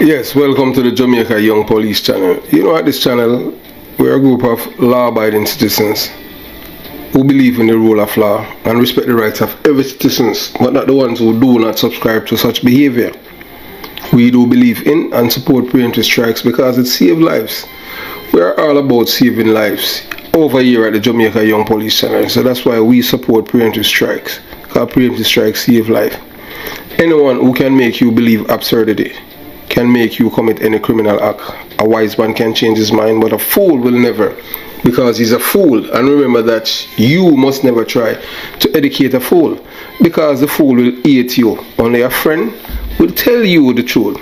Yes, welcome to the Jamaica Young Police channel. You know, at this channel, we're a group of law-abiding citizens who believe in the rule of law and respect the rights of every citizen, but not the ones who do not subscribe to such behavior. We do believe in and support preemptive strikes because it saves lives. We are all about saving lives over here at the Jamaica Young Police channel, so that's why we support preemptive strikes, because preemptive strikes save life. Anyone who can make you believe absurdity can make you commit any criminal act. A wise man can change his mind, but a fool will never, because he's a fool. And remember that you must never try to educate a fool, because the fool will hate you. Only a friend will tell you the truth,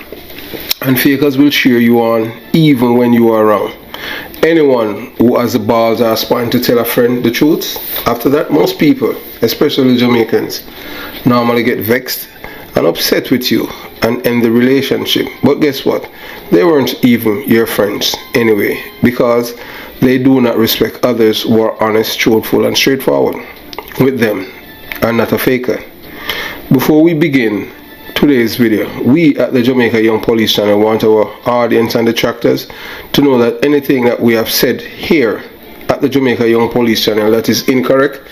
and fakers will cheer you on even when you are wrong. Anyone who has the balls or spine to tell a friend the truth, after that most people, especially Jamaicans, normally get vexed and upset with you and end the relationship. But guess what? They weren't even your friends anyway, because they do not respect others who are honest, truthful and straightforward with them and not a faker. Before we begin today's video, we at the Jamaica Young Police channel want our audience and detractors to know that anything that we have said here at the Jamaica Young Police channel that is incorrect,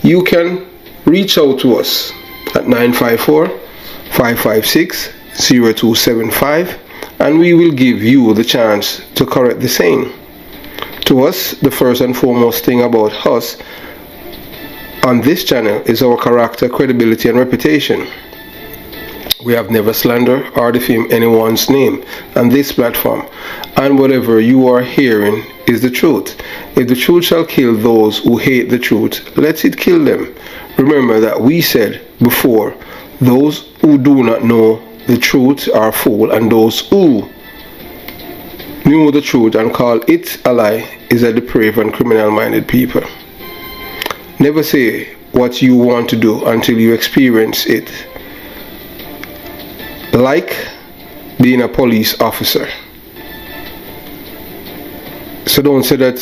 you can reach out to us at 954-556-0275 and we will give you the chance to correct the same. To us, the first and foremost thing about us on this channel is our character, credibility and reputation. We have never slandered or defamed anyone's name on this platform, and whatever you are hearing is the truth. If the truth shall kill those who hate the truth, let it kill them. Remember that we said before, those who do not know the truth are fools, and those who knew the truth and call it a lie is a depraved and criminal-minded people. Never say what you want to do until you experience it. Like being a police officer. So don't say that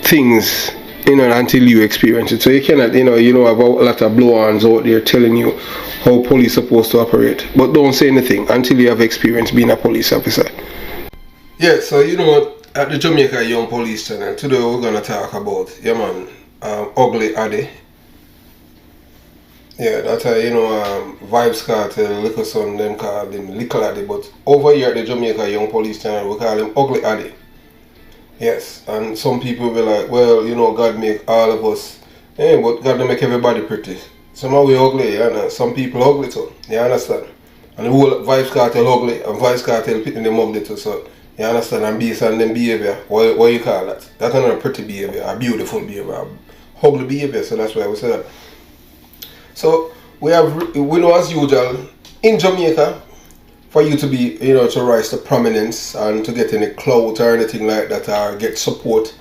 things, until you experience it. So you cannot, have a lot of blow-ons out there telling you how police are supposed to operate. But don't say anything until you have experience being a police officer. Yeah, so at the Jamaica Young Police channel, today we're going to talk about, ugly Addi. Yeah, that's Vybz Kartel Son, them call him Little Addi, but over here at the Jamaica Young Police channel, we call him Ugly Addi. Yes, and some people will be like, well, God make all of us, but God don't make everybody pretty. Some are we ugly, and some people ugly too, you understand? And the whole Vybz Kartel ugly, and Vybz Kartel picking them ugly too, so, you understand? And based on them behavior, what you call that? That's not a pretty behavior, a beautiful behavior, a ugly behavior, so that's why we say that. So we know as usual in Jamaica, for you to be, to rise to prominence and to get any clout or anything like that or get support,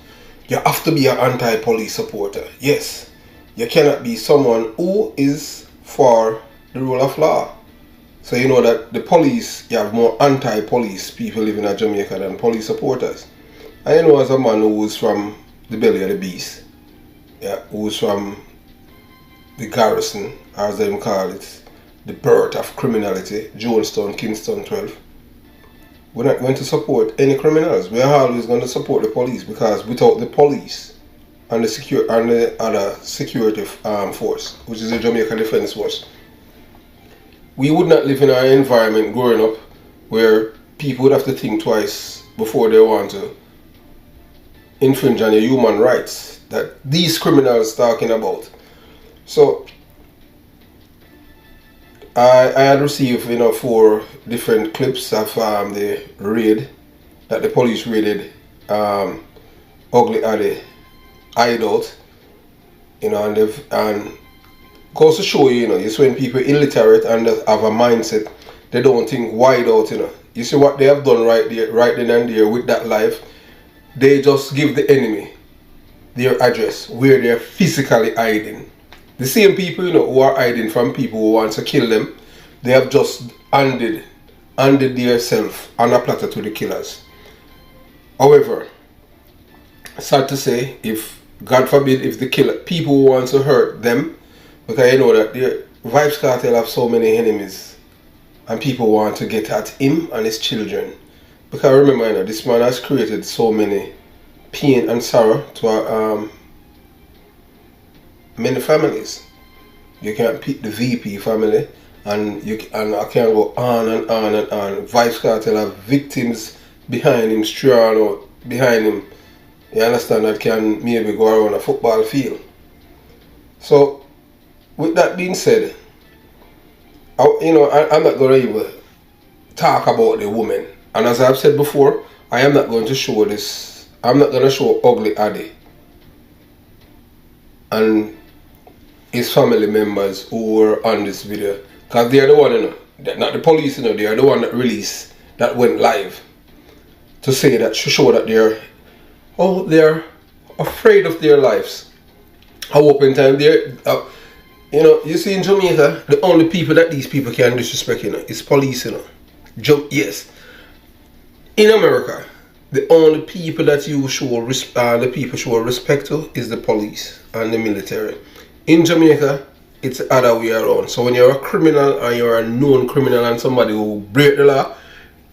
you have to be an anti-police supporter. Yes, you cannot be someone who is for the rule of law. So you know that the police, you have more anti-police people living in Jamaica than police supporters. And as a man who is from the belly of the beast, who is from the garrison, as they call it, the birth of criminality, Jonestown, Kingston 12. We're not going to support any criminals. We are always going to support the police, because without the police and the other security force, which is the Jamaica Defence Force, we would not live in an environment growing up where people would have to think twice before they want to infringe on your human rights that these criminals talking about. So I had received 4 different clips of the raid that the police raided Ugly Addi hideout, and goes to show you, it's when people illiterate and have a mindset, they don't think wide out, You see what they have done right then and there with that life? They just give the enemy their address where they're physically hiding. The same people, who are hiding from people who want to kill them, they have just handed themselves on a platter to the killers. However, sad to say, if God forbid, if the killer people who want to hurt them, because that the Vybz Kartel have so many enemies and people want to get at him and his children. Because remember, this man has created so many pain and sorrow to many families. You can't pick the VP family, and I can't go on and on and on. Vybz Kartel have victims behind him, strong out behind him. You understand, that can maybe go around a football field. So, with that being said, I'm not going to even talk about the woman. And as I've said before, I am not going to show this. I'm not going to show ugly Addi and his family members who were on this video, because they are the one, not the police, they are the one that released, that went live to say that, to show that they're afraid of their lives. How open time they're, you see in Jamaica, the only people that these people can disrespect, is police, yes. In America, the only people that you show respect to is the police and the military. In Jamaica, it's the other way around. So when you're a criminal or you're a known criminal and somebody who break the law,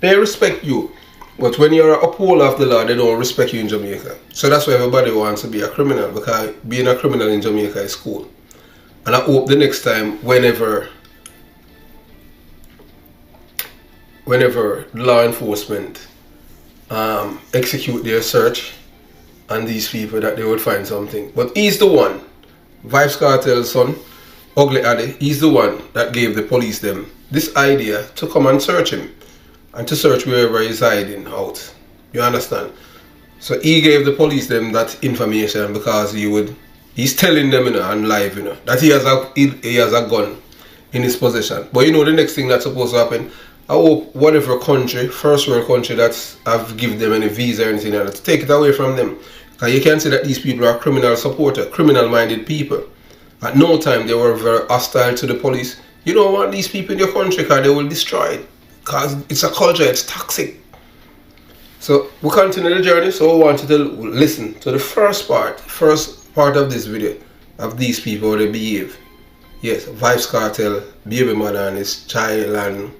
they respect you. But when you're an upholder of the law, they don't respect you in Jamaica. So that's why everybody wants to be a criminal, because being a criminal in Jamaica is cool. And I hope the next time, whenever law enforcement execute their search on these people, that they would find something. But he's the one, Vybz Kartel Son, Ugly Addi, he's the one that gave the police them this idea to come and search him, and to search wherever he's hiding out. You understand? So he gave the police them that information because he's telling them on live, that he has a gun in his possession. But the next thing that's supposed to happen, I hope whatever country, first world country, that's have given them any visa or anything like that, to take it away from them. Because you can see that these people are criminal supporter, criminal minded people. At no time they were very hostile to the police. You don't want these people in your country because they will destroy it. Because it's a culture, it's toxic. So we continue the journey. So I want you to listen to the first part of this video of these people, how they behave. Yes, Vybz Kartel, baby mother and his child and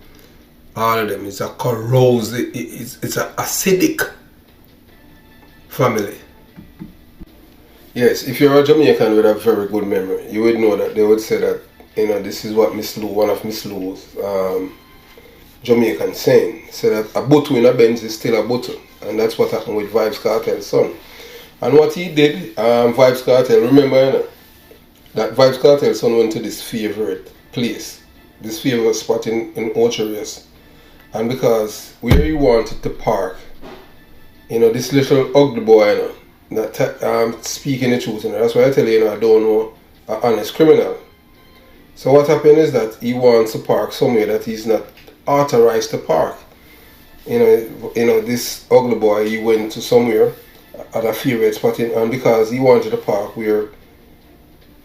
all of them. It's a corrosive, it's an acidic family. Yes, if you're a Jamaican with a very good memory, you would know that they would say that, this is what Miss Lou, one of Miss Lou's Jamaican saying, say that a bottle in a Benz is still a bottle. And that's what happened with Vybz Kartel Son. And what he did, Vybz Kartel, remember that Vybz Kartel Son went to this favorite place, this favorite spot in Orcharias. And because where he wanted to park, this little ugly boy, that speaking the truth, that's why I tell you, I don't know an honest criminal. So what happened is that he wants to park somewhere that he's not authorized to park. This ugly boy, he went to somewhere at a favorite spot, and because he wanted to park where,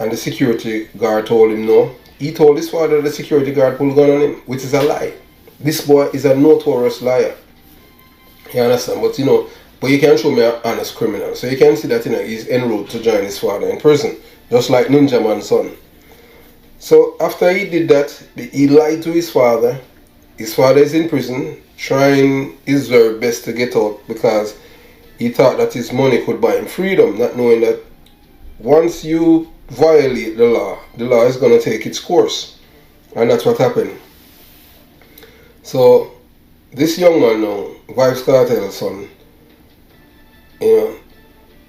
and the security guard told him no, he told his father the security guard pulled a gun on him, which is a lie. This boy is a notorious liar. You understand? But you can't show me an honest criminal. So you can see that he's en route to join his father in prison, just like Ninja Man's son. So after he did that, he lied to his father. His father is in prison, trying his very best to get out because he thought that his money could buy him freedom, not knowing that once you violate the law is going to take its course. And that's what happened. So this young man now, Vybz Kartel Son,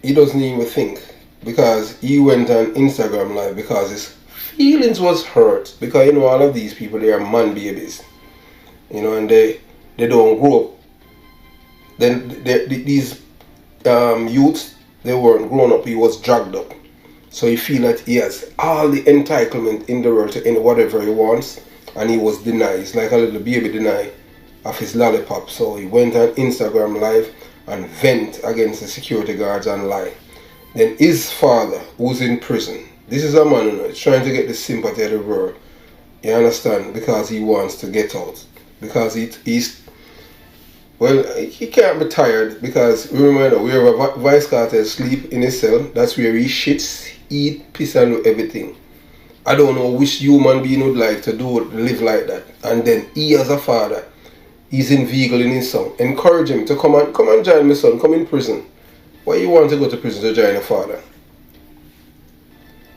he doesn't even think, because he went on Instagram live because his feelings was hurt, because all of these people, they are man babies, and they don't grow up. Then these youths, they weren't grown up, he was dragged up. So he feel that he has all the entitlement in the world to end whatever he wants, and he was denied. It's like a little baby denied of his lollipop. So he went on Instagram live and vent against the security guards and lie. Then his father, who's in prison, this is a man who is trying to get the sympathy of the world. You understand? Because he wants to get out. Because he can't be tired, because remember, wherever Vybz Kartel sleep in his cell, that's where he shits, eat, piss and do everything. I don't know which human being would like to live like that. And then he as a father, he's inveigling his son. Encourage him to come and join my son, come in prison. Why you want to go to prison to join a father?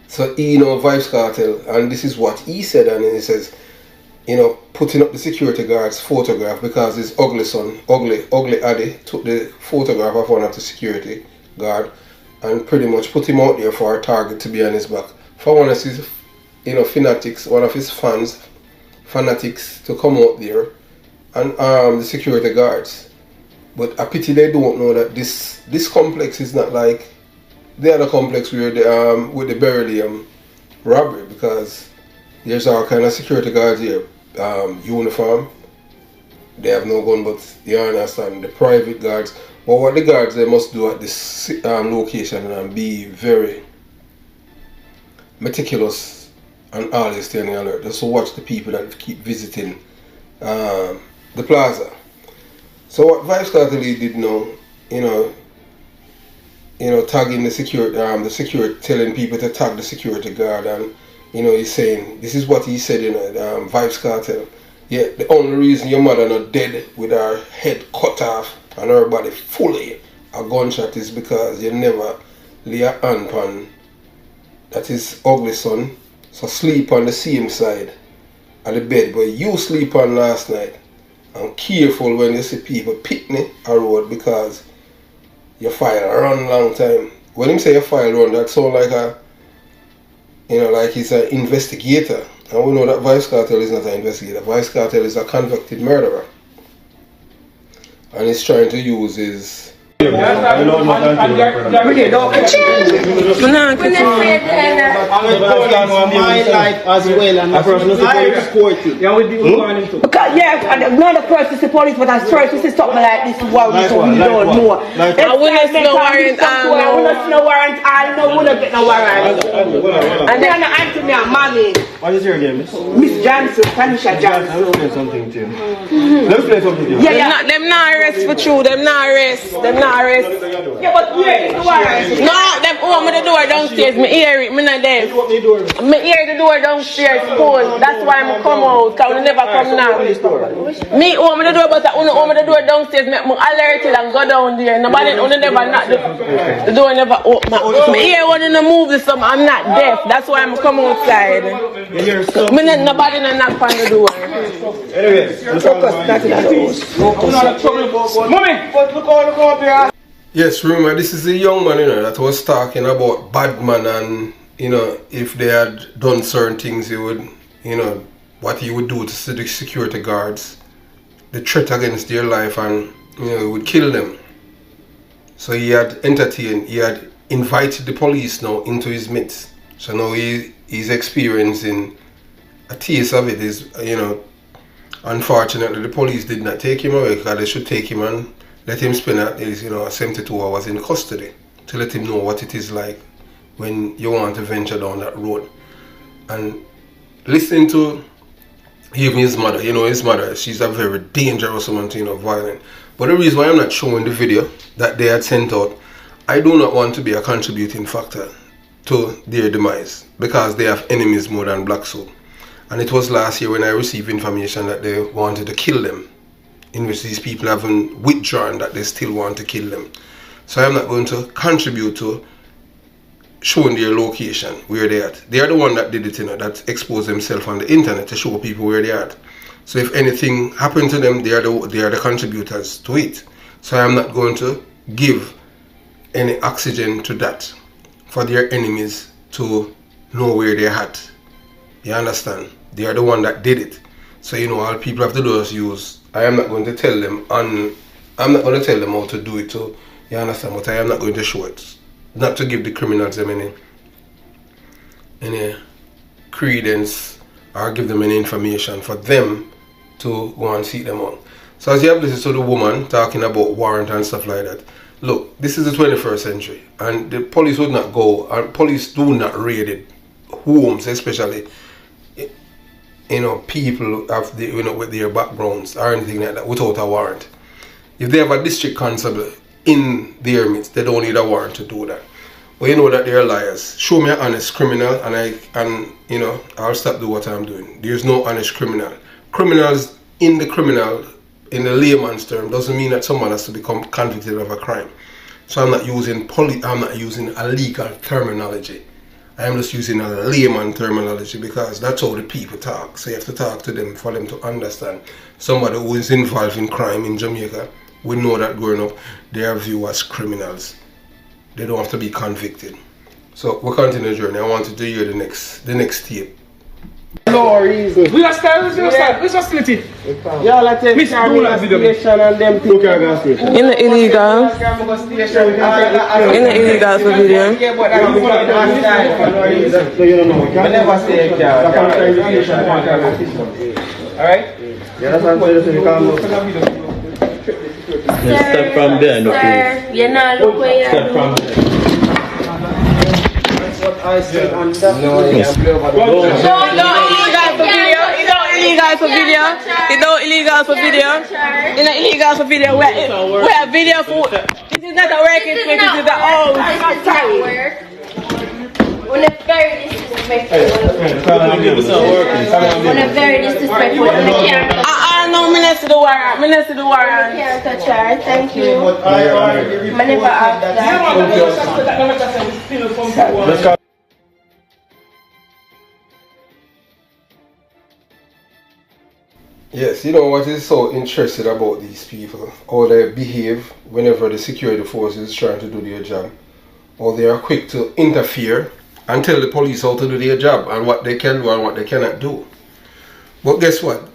So he, Vybz Kartel, and this is what he said, and he says, putting up the security guard's photograph because his ugly son, ugly Addi, took the photograph of one of the security guard and pretty much put him out there for a target to be on his back. For one of his, fanatics, one of his fanatics to come out there and arm the security guards. But a pity they don't know that this complex is not like the other complex where with the beryllium robbery, because there's all kind of security guards here, uniform, they have no gun, but you understand, the private guards. But what the guards they must do at this location and be very meticulous and always stay on the alert, just to watch the people that keep visiting the plaza. So what Vybz Kartel did now, tagging the security, telling people to tag the security guard, and he's saying, this is what he said, Vybz Kartel. Yeah, the only reason your mother not dead with her head cut off and her body fully a gunshot is because you never lay a hand on that his ugly son, so sleep on the same side of the bed but you sleep on last night. And careful when you see people picnic a road because your file run long time. When him say your file run, that sound like like he's an investigator. And we know that Vybz Kartel is not an investigator. Vybz Kartel is a convicted murderer. And he's trying to use his... My life as well, and the person is supporting. Yeah, and not the person is the police, but I try to say something like this worry, so we don't know. I wouldn't no warrant. I wouldn't no warrant. I know wouldn't get no warrant. And then I answer me a mommy. What is your name, Miss? Miss Johnson, Tanisha Johnson. Let's play something to you. Let's play something to you. Yeah. Them not arrest for true. Them not arrest. Yeah, but yeah, the warrant. No, them open the door downstairs. Me hear it. Me not there. Me hear the door downstairs full. That's why I'm come out. Cause we never come now. Me open the door, but I only open the door downstairs. Me alerted and go down there. Nobody only never knock the door never open. Me hear one in the movie. So I'm not deaf. That's why I'm come outside. Me not nobody not knock on the door. Anyway, Focus, nothing at all. Mommy, Yes, remember, this is a young man, that was talking about bad man and, if they had done certain things, he would, what he would do to the security guards, the threat against their life, and, he would kill them. So he had invited the police now into his midst. So now he's experiencing a taste of it. Is, unfortunately, the police did not take him away because they should take him and let him spend at least 72 hours in custody to let him know what it is like when you want to venture down that road. And listening to even his mother, his mother, she's a very dangerous woman, violent. But the reason why I'm not showing the video that they had sent out, I do not want to be a contributing factor to their demise because they have enemies more than Black Soul. And it was last year when I received information that they wanted to kill them, in which these people haven't withdrawn that they still want to kill them. So I'm not going to contribute to showing their location, where they're at. They are the one that did it, that exposed themselves on the internet to show people where they're at. So if anything happened to them, they are the contributors to it. So I'm not going to give any oxygen to that for their enemies to know where they're at. You understand? They are the one that did it. So all people have to do is use. I am not going to tell them, and I'm not going to tell them how to do it too. You understand? But I am not going to show it. Not to give the criminals them any credence or give them any information for them to go and seek them out. So as you have listened to the woman talking about warrant and stuff like that, look, this is the 21st century, and the police would not go, and police do not raid it, homes especially, people have the, with their backgrounds or anything like that without a warrant. If they have a district constable in their midst, they don't need a warrant to do that. Well, you know that they're liars. Show me an honest criminal, and you know, I'll stop doing what I'm doing. There's no honest criminal. Criminals in the layman's term doesn't mean that someone has to become convicted of a crime. So I'm not using a legal terminology. I'm just using a layman terminology because that's how the people talk. So you have to talk to them for them to understand. Somebody who is involved in crime in Jamaica, we know that growing up, they are viewed as criminals. They don't have to be convicted. So we continue the journey. I wanted to hear the next tape. No reason. We are still split it. Yeah, let's take station and them things. In the illegal. In the illegal for video. So you don't know. I never say it. Alright? Yeah, that's what I'm saying. Step from there, no sir, you're not look where you're Step from there. That's what I said. And that's No illegal for video. You don't illegal for video. You don't illegal for video. You know illegal for video. We're a video for. This is not a working place. This is a house. sorry. When a very disrespectful. When a very disrespectful. No, me not to the warrant. Me not to the warrant. You can't touch her. Thank you. I never asked that. Yes, you know what is so interesting about these people, how they behave whenever the security forces is trying to do their job, or they are quick to interfere and tell the police how to do their job and what they can do and what they cannot do. But guess what?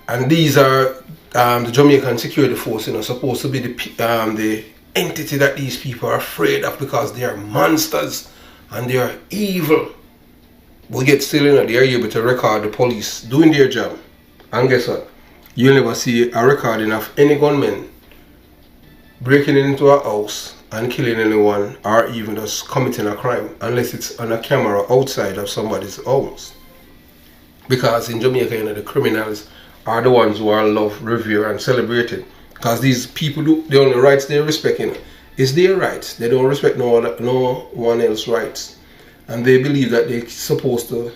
And these are the Jamaican security force, you know, supposed to be the entity that these people are afraid of because they are monsters and they are evil. But yet still, you know, they are able to record the police doing their job. And guess what? You'll never see a recording of any gunman breaking into a house and killing anyone or even just committing a crime unless it's on a camera outside of somebody's house. Because in Jamaica, you know, the criminals are the ones who are loved, revered, and celebrated. Because these people, the only rights they respect, you know, is their rights. They don't respect no one else's rights. And they believe that they're supposed to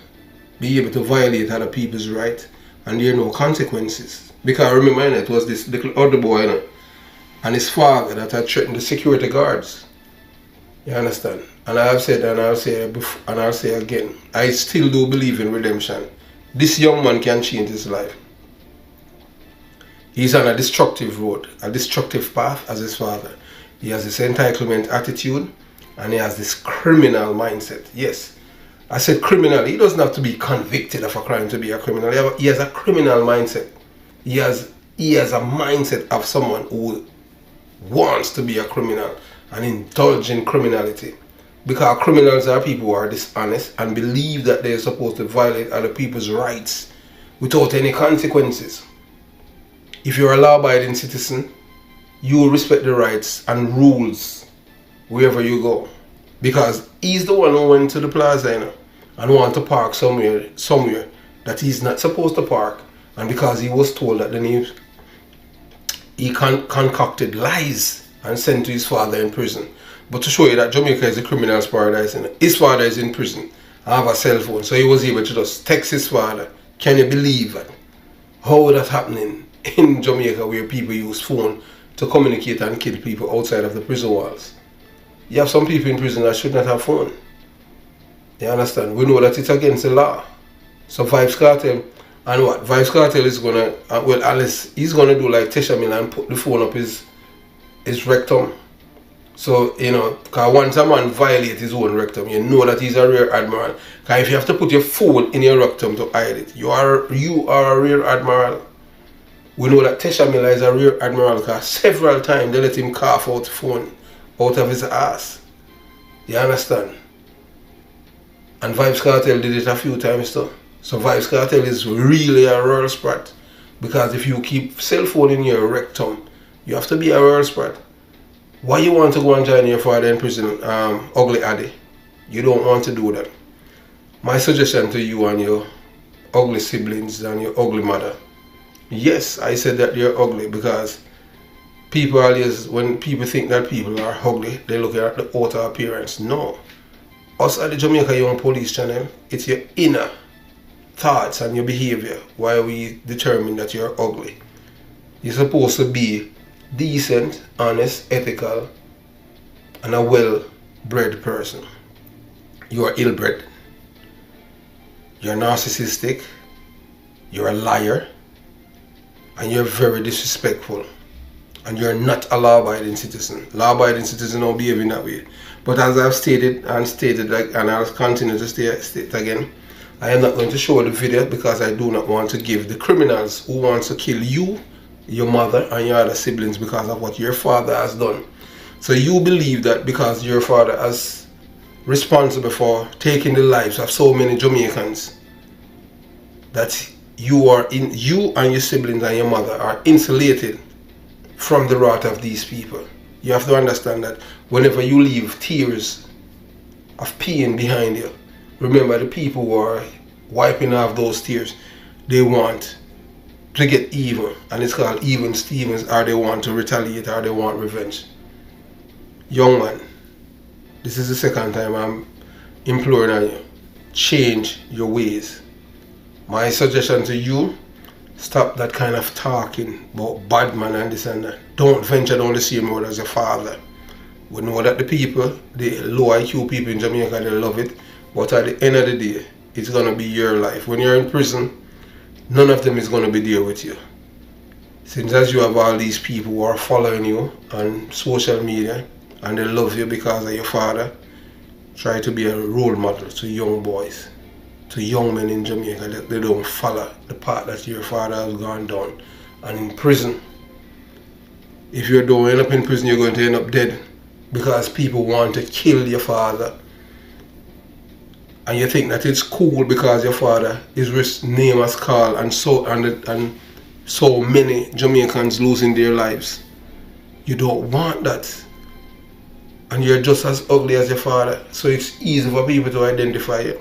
be able to violate other people's rights and there are no consequences. Because remember, you know, it was this little other boy, you know, and his father that had threatened the security guards. You understand? And I have said, and I'll say before, and I'll say again, I still do believe in redemption. This young man can change his life. He's on a destructive road, a destructive path as his father. He has this entitlement attitude and he has this criminal mindset. Yes, I said criminal. He doesn't have to be convicted of a crime to be a criminal. He has a criminal mindset. He has a mindset of someone who wants to be a criminal and indulge in criminality. Because criminals are people who are dishonest and believe that they're supposed to violate other people's rights without any consequences. If you're a law-abiding citizen, you will respect the rights and rules wherever you go. Because he's the one who went to the plaza, you know, and wanted to park somewhere that he's not supposed to park. And because he was told that then he concocted lies and sent to his father in prison. But to show you that Jamaica is a criminal's paradise, you know, his father is in prison. I have a cell phone, so he was able to just text his father. Can you believe that? How that's happening in Jamaica where people use phone to communicate and kill people outside of the prison walls? You have some people in prison that should not have phone. You understand? We know that it's against the law. So Vybz Kartel, and what? Vybz Kartel is gonna, well, Alice, he's gonna do like Tesha Miller and put the phone up his rectum. So, you know, because once a man violates his own rectum, you know that he's a rear admiral. Because if you have to put your phone in your rectum to hide it, you are a rear admiral. We know that Tesha Miller is a rear admiral because several times they let him cough out the phone out of his ass. You understand? And Vybz Kartel did it a few times too. So Vybz Kartel is really a royal sprat. Because if you keep cell phone in your rectum, you have to be a royal sprat. Why you want to go and join your father in prison, ugly Addi? You don't want to do that. My suggestion to you and your ugly siblings and your ugly mother. Yes, I said that you're ugly because people always, when people think that people are ugly, they look at the outer appearance. No. Us at the Jamaica Young Police channel, it's your inner thoughts and your behavior why we determine that you're ugly. You're supposed to be decent, honest, ethical, and a well-bred person. You are ill-bred. You're narcissistic. You're a liar. And you're very disrespectful. And you're not a law-abiding citizen. Law-abiding citizens don't behave in that way. But as I've stated, and I'll continue to state again, I am not going to show the video because I do not want to give the criminals who want to kill you, your mother, and your other siblings because of what your father has done. So you believe that because your father is responsible for taking the lives of so many Jamaicans, that you and your siblings and your mother are insulated from the wrath of these people. You have to understand that whenever you leave tears of pain behind you, remember the people who are wiping off those tears, they want to get even, and it's called even Stevens, or they want to retaliate, or they want revenge. Young man, this is the second time I'm imploring on you, change your ways. My suggestion to you, stop that kind of talking about bad man and this and that. Don't venture down the same road as your father. We know that the people, the low IQ people in Jamaica, they love it. But at the end of the day, it's going to be your life. When you're in prison, none of them is going to be there with you. Since as you have all these people who are following you on social media, and they love you because of your father, try to be a role model to young boys, to young men in Jamaica, that they don't follow the path that your father has gone down. And in prison, if you don't end up in prison, you're going to end up dead because people want to kill your father. And you think that it's cool because your father, his name was called, and so many Jamaicans losing their lives. You don't want that. And you're just as ugly as your father, so it's easy for people to identify you.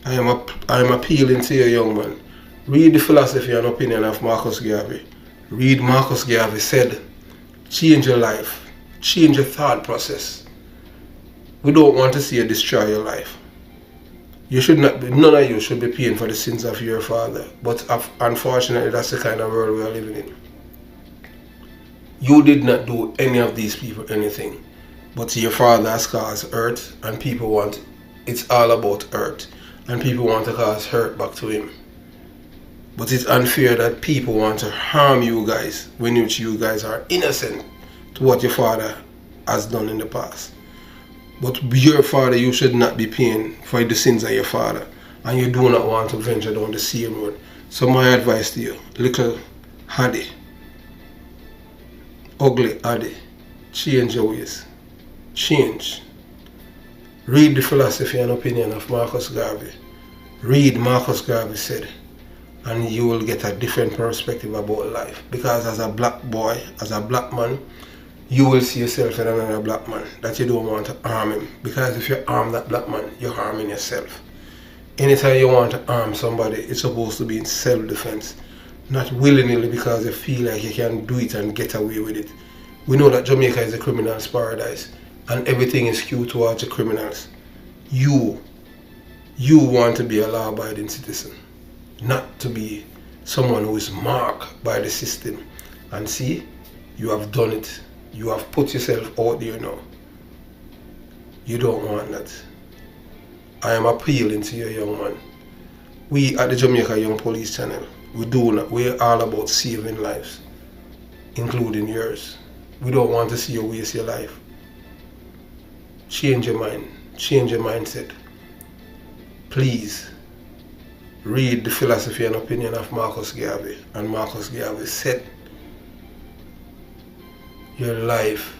I am appealing to you, young man. Read the philosophy and opinion of Marcus Garvey. Read Marcus Garvey said, change your life, change your thought process. We don't want to see you destroy your life. You should not be, none of you should be paying for the sins of your father. But unfortunately, that's the kind of world we are living in. You did not do any of these people anything. But your father has caused hurt, and people want, it's all about hurt. And people want to cause hurt back to him. But it's unfair that people want to harm you guys when you guys are innocent to what your father has done in the past. But your father, you should not be paying for the sins of your father. And you do not want to venture down the same road. So my advice to you, little Addi, ugly Addi, change your ways. Change. Read the philosophy and opinion of Marcus Garvey. Read Marcus Garvey said, and you will get a different perspective about life. Because as a black boy, as a black man, you will see yourself in another black man that you don't want to harm him. Because if you harm that black man, you're harming yourself. Anytime you want to harm somebody, it's supposed to be in self-defense. Not willy-nilly because you feel like you can do it and get away with it. We know that Jamaica is a criminal's paradise. And everything is skewed towards the criminals. You want to be a law-abiding citizen, not to be someone who is marked by the system. And see, you have done it. You have put yourself out there now. You don't want that. I am appealing to you, young man. We at the Jamaica Young Police channel, we're all about saving lives, including yours. We don't want to see you waste your life. Change your mind, change your mindset. Please read the philosophy and opinion of Marcus Garvey. And Marcus Garvey said, your life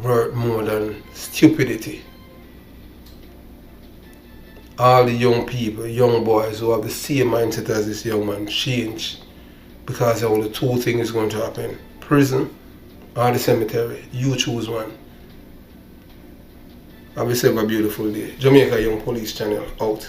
worth more than stupidity. All the young people, young boys who have the same mindset as this young man, change. Because only two things going to happen. Prison or the cemetery. You choose one. Have yourself a beautiful day. Jamaica Young Police channel out.